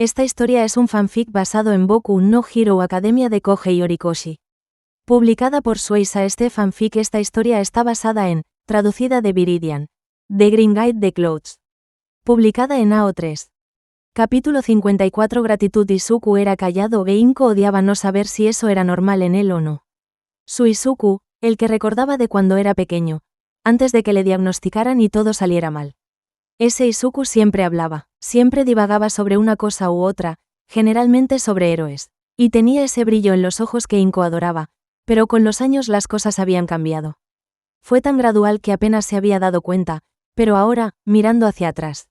Esta historia es un fanfic basado en Boku no Hero Academia de Kohei Horikoshi. Publicada por Shueisha. Este fanfic. Esta historia está basada en, traducida de Viridian, The Green Guide de Clouds. Publicada en AO3. Capítulo 54. Gratitud. Izuku era callado e Inko odiaba no saber si eso era normal en él o no. Su Izuku, el que recordaba de cuando era pequeño, antes de que le diagnosticaran y todo saliera mal. Ese Izuku siempre hablaba, siempre divagaba sobre una cosa u otra, generalmente sobre héroes, y tenía ese brillo en los ojos que Inko adoraba, pero con los años las cosas habían cambiado. Fue tan gradual que apenas se había dado cuenta, pero ahora, mirando hacia atrás,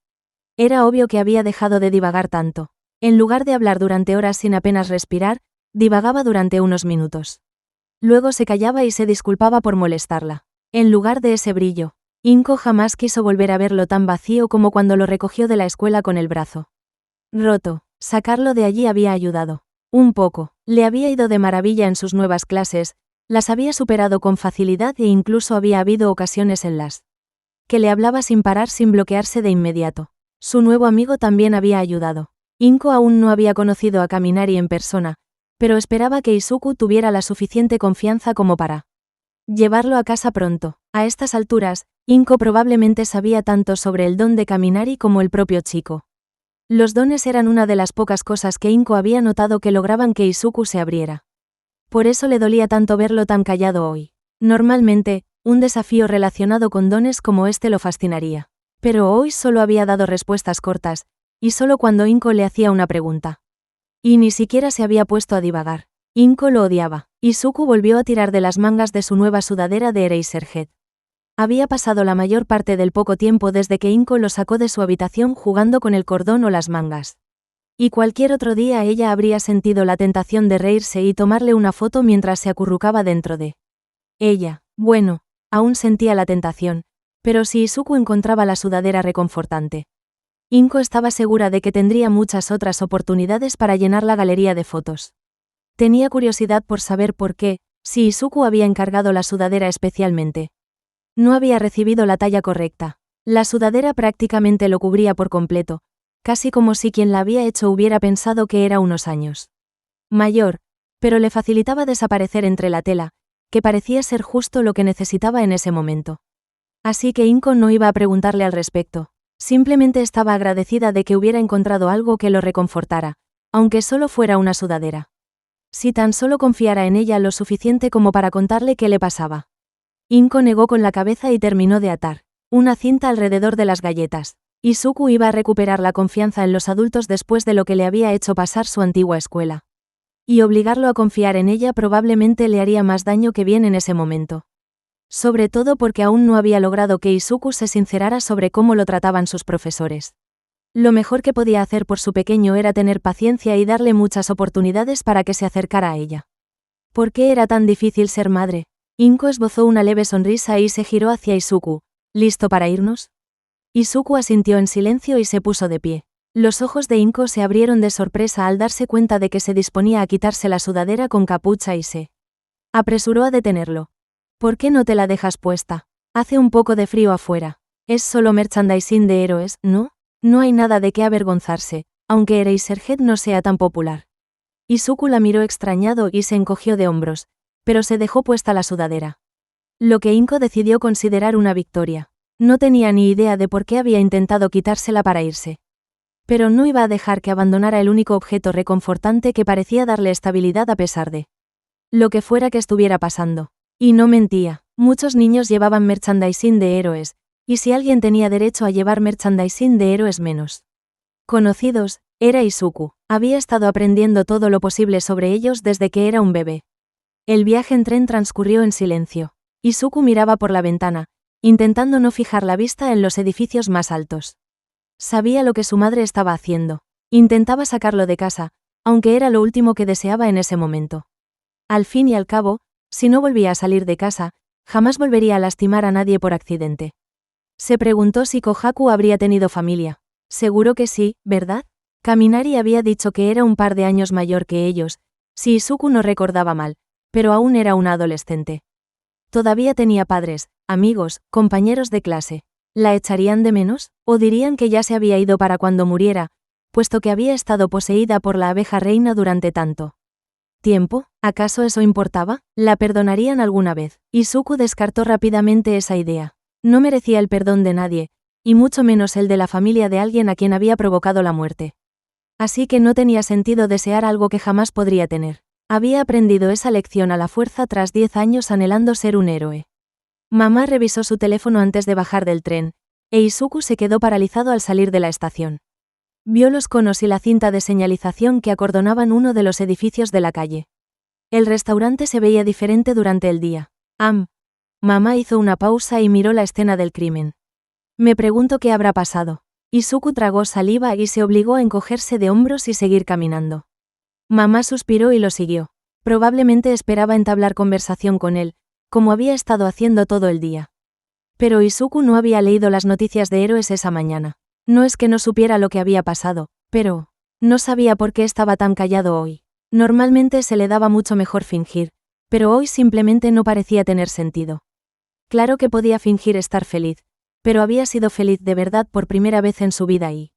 era obvio que había dejado de divagar tanto. En lugar de hablar durante horas sin apenas respirar, divagaba durante unos minutos. Luego se callaba y se disculpaba por molestarla. En lugar de ese brillo, Inko jamás quiso volver a verlo tan vacío como cuando lo recogió de la escuela con el brazo roto. Sacarlo de allí había ayudado. Un poco. Le había ido de maravilla en sus nuevas clases, las había superado con facilidad e incluso había habido ocasiones en las que le hablaba sin parar, sin bloquearse de inmediato. Su nuevo amigo también había ayudado. Inko aún no había conocido a Kaminari en persona, pero esperaba que Izuku tuviera la suficiente confianza como para llevarlo a casa pronto. A estas alturas, Inko probablemente sabía tanto sobre el don de Kaminari como el propio chico. Los dones eran una de las pocas cosas que Inko había notado que lograban que Izuku se abriera. Por eso le dolía tanto verlo tan callado hoy. Normalmente, un desafío relacionado con dones como este lo fascinaría. Pero hoy solo había dado respuestas cortas, y solo cuando Inko le hacía una pregunta. Y ni siquiera se había puesto a divagar. Inko lo odiaba. Izuku volvió a tirar de las mangas de su nueva sudadera de Eraserhead. Había pasado la mayor parte del poco tiempo desde que Inko lo sacó de su habitación jugando con el cordón o las mangas. Y cualquier otro día ella habría sentido la tentación de reírse y tomarle una foto mientras se acurrucaba dentro de ella. Bueno, aún sentía la tentación, pero si Izuku encontraba la sudadera reconfortante, Inko estaba segura de que tendría muchas otras oportunidades para llenar la galería de fotos. Tenía curiosidad por saber por qué, si Izuku había encargado la sudadera especialmente. No había recibido la talla correcta. La sudadera prácticamente lo cubría por completo, casi como si quien la había hecho hubiera pensado que era unos años mayor, pero le facilitaba desaparecer entre la tela, que parecía ser justo lo que necesitaba en ese momento. Así que Inko no iba a preguntarle al respecto, simplemente estaba agradecida de que hubiera encontrado algo que lo reconfortara, aunque solo fuera una sudadera. Si tan solo confiara en ella lo suficiente como para contarle qué le pasaba. Inko negó con la cabeza y terminó de atar una cinta alrededor de las galletas. Izuku iba a recuperar la confianza en los adultos después de lo que le había hecho pasar su antigua escuela. Y obligarlo a confiar en ella probablemente le haría más daño que bien en ese momento. Sobre todo porque aún no había logrado que Izuku se sincerara sobre cómo lo trataban sus profesores. Lo mejor que podía hacer por su pequeño era tener paciencia y darle muchas oportunidades para que se acercara a ella. ¿Por qué era tan difícil ser madre? Inko esbozó una leve sonrisa y se giró hacia Izuku. ¿Listo para irnos? Izuku asintió en silencio y se puso de pie. Los ojos de Inko se abrieron de sorpresa al darse cuenta de que se disponía a quitarse la sudadera con capucha y se apresuró a detenerlo. ¿Por qué no te la dejas puesta? Hace un poco de frío afuera. Es solo merchandising de héroes, ¿no? No hay nada de qué avergonzarse, aunque Eraserhead no sea tan popular. Izuku la miró extrañado y se encogió de hombros, pero se dejó puesta la sudadera. Lo que Inko decidió considerar una victoria. No tenía ni idea de por qué había intentado quitársela para irse. Pero no iba a dejar que abandonara el único objeto reconfortante que parecía darle estabilidad a pesar de lo que fuera que estuviera pasando. Y no mentía, muchos niños llevaban merchandising de héroes, y si alguien tenía derecho a llevar merchandising de héroes menos conocidos, era Izuku. Había estado aprendiendo todo lo posible sobre ellos desde que era un bebé. El viaje en tren transcurrió en silencio. Izuku miraba por la ventana, intentando no fijar la vista en los edificios más altos. Sabía lo que su madre estaba haciendo. Intentaba sacarlo de casa, aunque era lo último que deseaba en ese momento. Al fin y al cabo, si no volvía a salir de casa, jamás volvería a lastimar a nadie por accidente. Se preguntó si Kohaku habría tenido familia. Seguro que sí, ¿verdad? Kaminari había dicho que era un par de años mayor que ellos, si Izuku no recordaba mal, pero aún era una adolescente. Todavía tenía padres, amigos, compañeros de clase. ¿La echarían de menos? ¿O dirían que ya se había ido para cuando muriera, puesto que había estado poseída por la abeja reina durante tanto tiempo. ¿Acaso eso importaba? ¿La perdonarían alguna vez? Izuku descartó rápidamente esa idea. No merecía el perdón de nadie, y mucho menos el de la familia de alguien a quien había provocado la muerte. Así que no tenía sentido desear algo que jamás podría tener. Había aprendido esa lección a la fuerza tras 10 años anhelando ser un héroe. Mamá revisó su teléfono antes de bajar del tren, e Izuku se quedó paralizado al salir de la estación. Vio los conos y la cinta de señalización que acordonaban uno de los edificios de la calle. El restaurante se veía diferente durante el día. Mamá hizo una pausa y miró la escena del crimen. Me pregunto qué habrá pasado. Izuku tragó saliva y se obligó a encogerse de hombros y seguir caminando. Mamá suspiró y lo siguió. Probablemente esperaba entablar conversación con él, como había estado haciendo todo el día. Pero Izuku no había leído las noticias de héroes esa mañana. No es que no supiera lo que había pasado, pero no sabía por qué estaba tan callado hoy. Normalmente se le daba mucho mejor fingir, pero hoy simplemente no parecía tener sentido. Claro que podía fingir estar feliz, pero había sido feliz de verdad por primera vez en su vida y,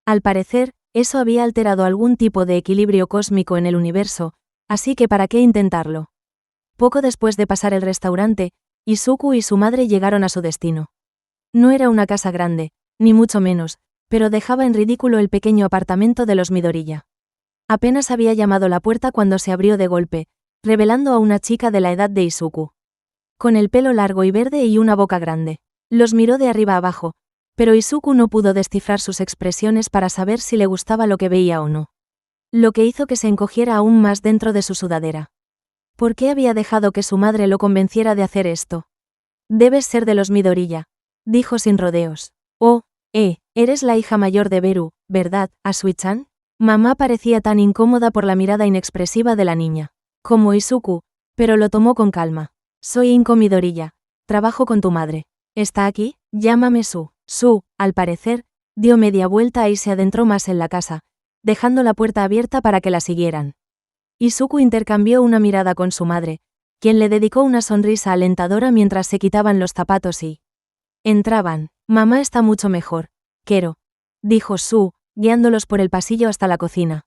al parecer, eso había alterado algún tipo de equilibrio cósmico en el universo, así que ¿para qué intentarlo? Poco después de pasar el restaurante, Izuku y su madre llegaron a su destino. No era una casa grande, ni mucho menos, pero dejaba en ridículo el pequeño apartamento de los Midoriya. Apenas había llamado la puerta cuando se abrió de golpe, revelando a una chica de la edad de Izuku. Con el pelo largo y verde y una boca grande. Los miró de arriba abajo, pero Izuku no pudo descifrar sus expresiones para saber si le gustaba lo que veía o no. Lo que hizo que se encogiera aún más dentro de su sudadera. ¿Por qué había dejado que su madre lo convenciera de hacer esto? Debes ser de los Midoriya, dijo sin rodeos. Oh, eres la hija mayor de Beru, ¿verdad, Asui-chan? Mamá parecía tan incómoda por la mirada inexpresiva de la niña, como Izuku, pero lo tomó con calma. Soy Inko Midoriya, trabajo con tu madre. ¿Está aquí? Llámame Su. Su, al parecer, dio media vuelta y se adentró más en la casa, dejando la puerta abierta para que la siguieran. Izuku intercambió una mirada con su madre, quien le dedicó una sonrisa alentadora mientras se quitaban los zapatos y entraban. Mamá está mucho mejor, Kero, dijo Su, guiándolos por el pasillo hasta la cocina.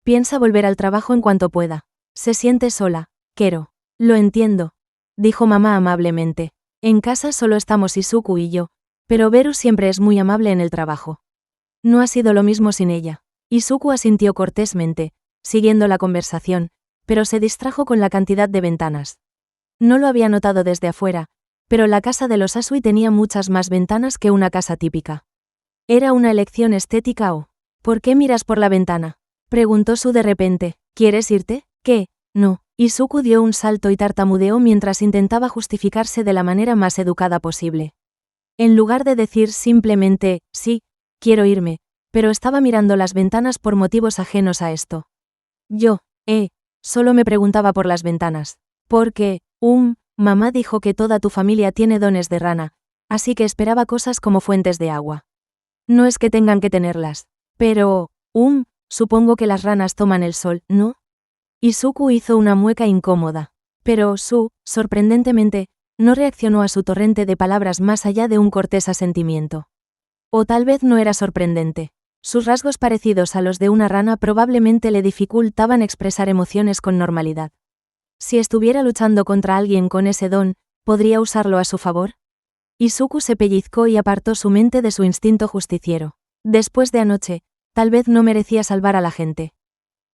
Piensa volver al trabajo en cuanto pueda. Se siente sola, Kero. Lo entiendo, dijo mamá amablemente. En casa solo estamos Izuku y yo, pero Beru siempre es muy amable en el trabajo. No ha sido lo mismo sin ella. Izuku asintió cortésmente, siguiendo la conversación, pero se distrajo con la cantidad de ventanas. No lo había notado desde afuera, pero la casa de los Asui tenía muchas más ventanas que una casa típica. ¿Era una elección estética o? ¿Por qué miras por la ventana? Preguntó Su de repente. ¿Quieres irte? ¿Qué? No. Izuku dio un salto y tartamudeó mientras intentaba justificarse de la manera más educada posible. En lugar de decir simplemente, sí, quiero irme, pero estaba mirando las ventanas por motivos ajenos a esto. Yo, solo me preguntaba por las ventanas. Porque, mamá dijo que toda tu familia tiene dones de rana, así que esperaba cosas como fuentes de agua. No es que tengan que tenerlas, pero, supongo que las ranas toman el sol, ¿no? Izuku hizo una mueca incómoda, pero Su, sorprendentemente, no reaccionó a su torrente de palabras más allá de un cortés asentimiento. O tal vez no era sorprendente. Sus rasgos parecidos a los de una rana probablemente le dificultaban expresar emociones con normalidad. Si estuviera luchando contra alguien con ese don, ¿podría usarlo a su favor? Izuku se pellizcó y apartó su mente de su instinto justiciero. Después de anoche, tal vez no merecía salvar a la gente.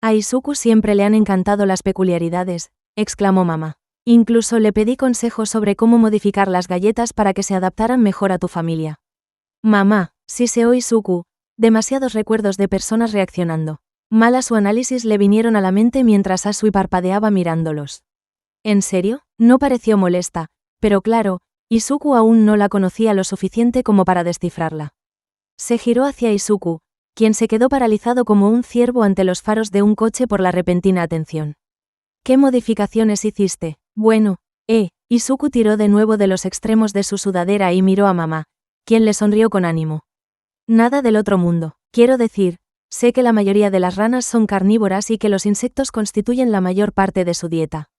A Izuku siempre le han encantado las peculiaridades, exclamó mamá. Incluso le pedí consejos sobre cómo modificar las galletas para que se adaptaran mejor a tu familia. Mamá, siseó Izuku, demasiados recuerdos de personas reaccionando. Mal a su análisis le vinieron a la mente mientras Asui parpadeaba mirándolos. ¿En serio? No pareció molesta, pero claro, Izuku aún no la conocía lo suficiente como para descifrarla. Se giró hacia Izuku, quien se quedó paralizado como un ciervo ante los faros de un coche por la repentina atención. ¿Qué modificaciones hiciste? Bueno, Izuku tiró de nuevo de los extremos de su sudadera y miró a mamá, quien le sonrió con ánimo. Nada del otro mundo, quiero decir, sé que la mayoría de las ranas son carnívoras y que los insectos constituyen la mayor parte de su dieta.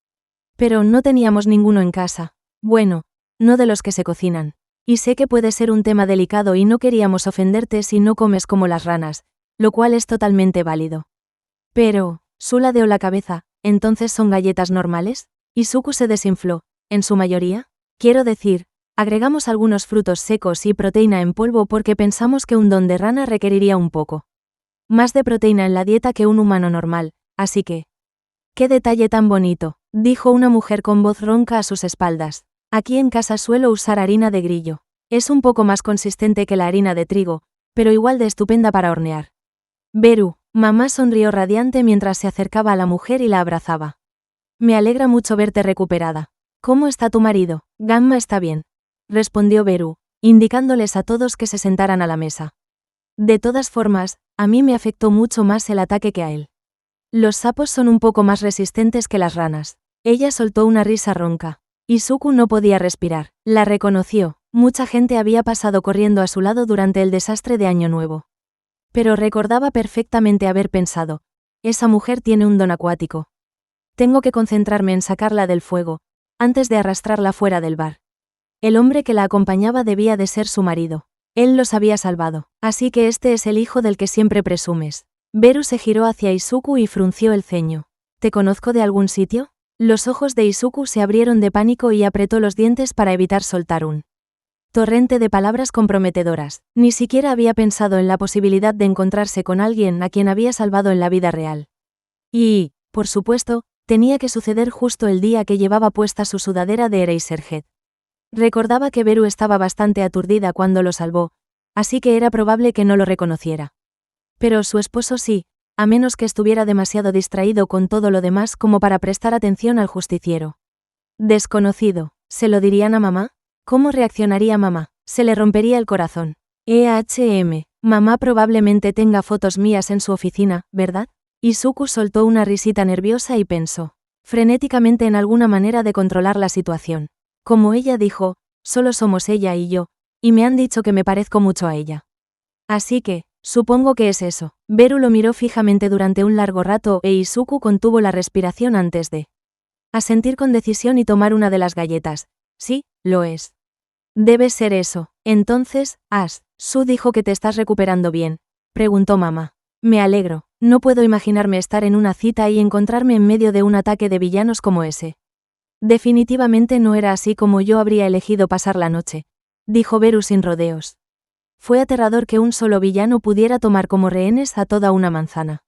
Pero no teníamos ninguno en casa. Bueno, no de los que se cocinan. Y sé que puede ser un tema delicado y no queríamos ofenderte si no comes como las ranas, lo cual es totalmente válido. Pero, Su ladeó la cabeza, ¿entonces son galletas normales? Izuku se desinfló, ¿en su mayoría? Quiero decir, agregamos algunos frutos secos y proteína en polvo porque pensamos que un don de rana requeriría un poco más de proteína en la dieta que un humano normal, así que... ¡Qué detalle tan bonito!, dijo una mujer con voz ronca a sus espaldas. Aquí en casa suelo usar harina de grillo. Es un poco más consistente que la harina de trigo, pero igual de estupenda para hornear. Beru, mamá sonrió radiante mientras se acercaba a la mujer y la abrazaba. Me alegra mucho verte recuperada. ¿Cómo está tu marido? Gamma está bien, respondió Beru, indicándoles a todos que se sentaran a la mesa. De todas formas, a mí me afectó mucho más el ataque que a él. Los sapos son un poco más resistentes que las ranas. Ella soltó una risa ronca. Izuku no podía respirar. La reconoció. Mucha gente había pasado corriendo a su lado durante el desastre de Año Nuevo. Pero recordaba perfectamente haber pensado, esa mujer tiene un don acuático. Tengo que concentrarme en sacarla del fuego, antes de arrastrarla fuera del bar. El hombre que la acompañaba debía de ser su marido. Él los había salvado, así que este es el hijo del que siempre presumes. Beru se giró hacia Izuku y frunció el ceño. ¿Te conozco de algún sitio? Los ojos de Izuku se abrieron de pánico y apretó los dientes para evitar soltar un torrente de palabras comprometedoras. Ni siquiera había pensado en la posibilidad de encontrarse con alguien a quien había salvado en la vida real. Y, por supuesto, tenía que suceder justo el día que llevaba puesta su sudadera de Eraserhead. Recordaba que Beru estaba bastante aturdida cuando lo salvó, así que era probable que no lo reconociera. Pero su esposo sí, a menos que estuviera demasiado distraído con todo lo demás como para prestar atención al justiciero. Desconocido, ¿se lo dirían a mamá? ¿Cómo reaccionaría mamá? Se le rompería el corazón. Mamá probablemente tenga fotos mías en su oficina, ¿verdad? Izuku soltó una risita nerviosa y pensó frenéticamente en alguna manera de controlar la situación. Como ella dijo, solo somos ella y yo, y me han dicho que me parezco mucho a ella. Así que, supongo que es eso. Beru lo miró fijamente durante un largo rato e Izuku contuvo la respiración antes de asentir con decisión y tomar una de las galletas. Sí, lo es. Debe ser eso. Entonces, Su dijo que te estás recuperando bien, preguntó mamá. Me alegro, no puedo imaginarme estar en una cita y encontrarme en medio de un ataque de villanos como ese. Definitivamente no era así como yo habría elegido pasar la noche, dijo Beru sin rodeos. Fue aterrador que un solo villano pudiera tomar como rehenes a toda una manzana.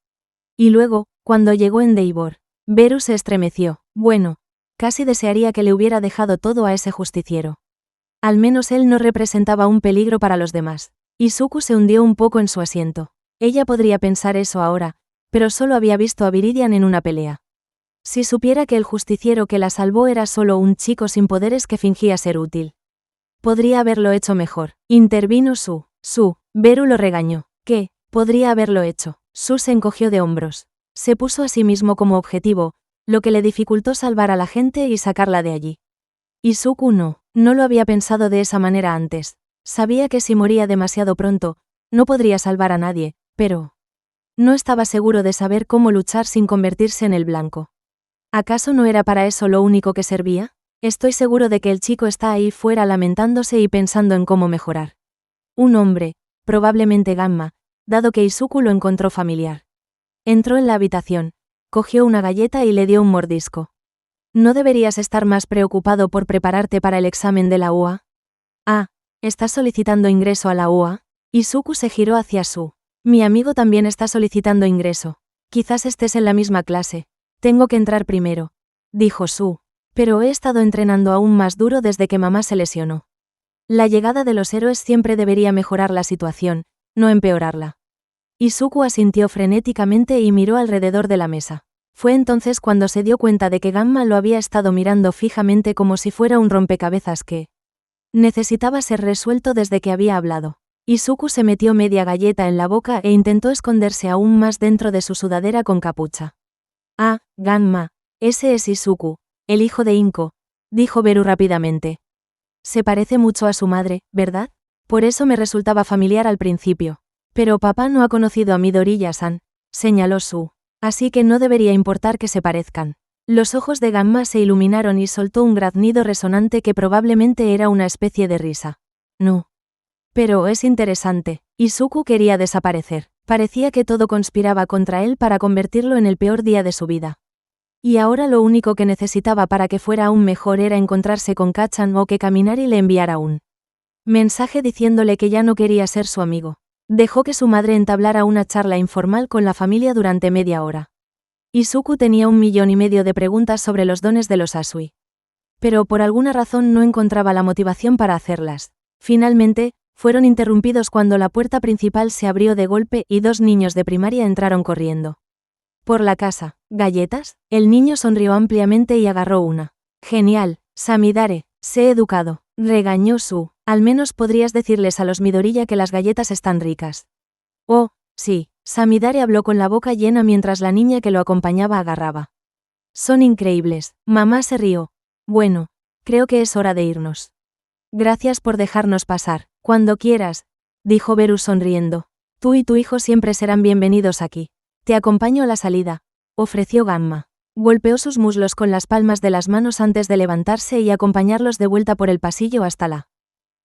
Y luego, cuando llegó Endeavor, Beru se estremeció. Bueno, casi desearía que le hubiera dejado todo a ese justiciero. Al menos él no representaba un peligro para los demás. Izuku se hundió un poco en su asiento. Ella podría pensar eso ahora, pero solo había visto a Viridian en una pelea. Si supiera que el justiciero que la salvó era solo un chico sin poderes que fingía ser útil. Podría haberlo hecho mejor. Intervino Su. Beru lo regañó. ¿Qué? Podría haberlo hecho. Su se encogió de hombros. Se puso a sí mismo como objetivo, lo que le dificultó salvar a la gente y sacarla de allí. Izuku no lo había pensado de esa manera antes. Sabía que si moría demasiado pronto, no podría salvar a nadie, pero no estaba seguro de saber cómo luchar sin convertirse en el blanco. ¿Acaso no era para eso lo único que servía? Estoy seguro de que el chico está ahí fuera lamentándose y pensando en cómo mejorar. Un hombre, probablemente Gamma, dado que Izuku lo encontró familiar. Entró en la habitación, cogió una galleta y le dio un mordisco. ¿No deberías estar más preocupado por prepararte para el examen de la UA? ¿Estás solicitando ingreso a la UA? Izuku se giró hacia Su. Mi amigo también está solicitando ingreso. Quizás estés en la misma clase. Tengo que entrar primero, dijo Su. Pero he estado entrenando aún más duro desde que mamá se lesionó. La llegada de los héroes siempre debería mejorar la situación, no empeorarla. Izuku asintió frenéticamente y miró alrededor de la mesa. Fue entonces cuando se dio cuenta de que Gamma lo había estado mirando fijamente como si fuera un rompecabezas que necesitaba ser resuelto desde que había hablado. Izuku se metió media galleta en la boca e intentó esconderse aún más dentro de su sudadera con capucha. Gamma, ese es Izuku, el hijo de Inko, dijo Beru rápidamente. Se parece mucho a su madre, ¿verdad? Por eso me resultaba familiar al principio. Pero papá no ha conocido a Midoriya-san, señaló Su. Así que no debería importar que se parezcan. Los ojos de Gamma se iluminaron y soltó un graznido resonante que probablemente era una especie de risa. No. Pero es interesante. Izuku quería desaparecer. Parecía que todo conspiraba contra él para convertirlo en el peor día de su vida. Y ahora lo único que necesitaba para que fuera aún mejor era encontrarse con Kachan o que Kaminari le enviara un mensaje diciéndole que ya no quería ser su amigo. Dejó que su madre entablara una charla informal con la familia durante media hora. Izuku tenía 1,5 millones de preguntas sobre los dones de los Asui. Pero por alguna razón no encontraba la motivación para hacerlas. Finalmente, fueron interrumpidos cuando la puerta principal se abrió de golpe y 2 niños de primaria entraron corriendo. Por la casa. ¿Galletas? El niño sonrió ampliamente y agarró una. Genial, Samidare, sé educado, regañó Su. Al menos podrías decirles a los Midoriya que las galletas están ricas. Oh, sí, Samidare habló con la boca llena mientras la niña que lo acompañaba agarraba. Son increíbles, mamá se rió. Bueno, creo que es hora de irnos. Gracias por dejarnos pasar, cuando quieras, dijo Beru sonriendo. Tú y tu hijo siempre serán bienvenidos aquí. Te acompaño a la salida, ofreció Gamma. Golpeó sus muslos con las palmas de las manos antes de levantarse y acompañarlos de vuelta por el pasillo hasta la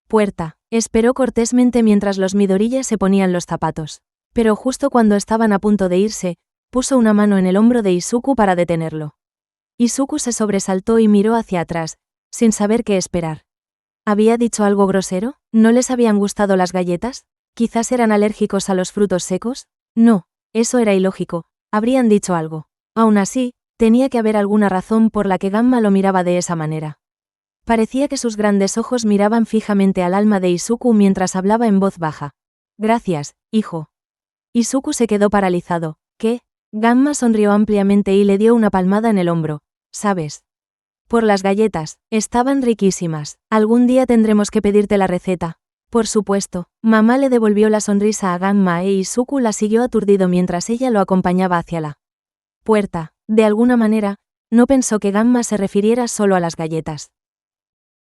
puerta. Esperó cortésmente mientras los Midoriya se ponían los zapatos. Pero justo cuando estaban a punto de irse, puso una mano en el hombro de Izuku para detenerlo. Izuku se sobresaltó y miró hacia atrás, sin saber qué esperar. ¿Había dicho algo grosero? ¿No les habían gustado las galletas? ¿Quizás eran alérgicos a los frutos secos? No, eso era ilógico. Habrían dicho algo. Aún así, tenía que haber alguna razón por la que Gamma lo miraba de esa manera. Parecía que sus grandes ojos miraban fijamente al alma de Izuku mientras hablaba en voz baja. Gracias, hijo. Izuku se quedó paralizado. ¿Qué? Gamma sonrió ampliamente y le dio una palmada en el hombro. ¿Sabes? Por las galletas, estaban riquísimas. Algún día tendremos que pedirte la receta. Por supuesto, mamá le devolvió la sonrisa a Gamma e Izuku la siguió aturdido mientras ella lo acompañaba hacia la puerta. De alguna manera, no pensó que Gamma se refiriera solo a las galletas.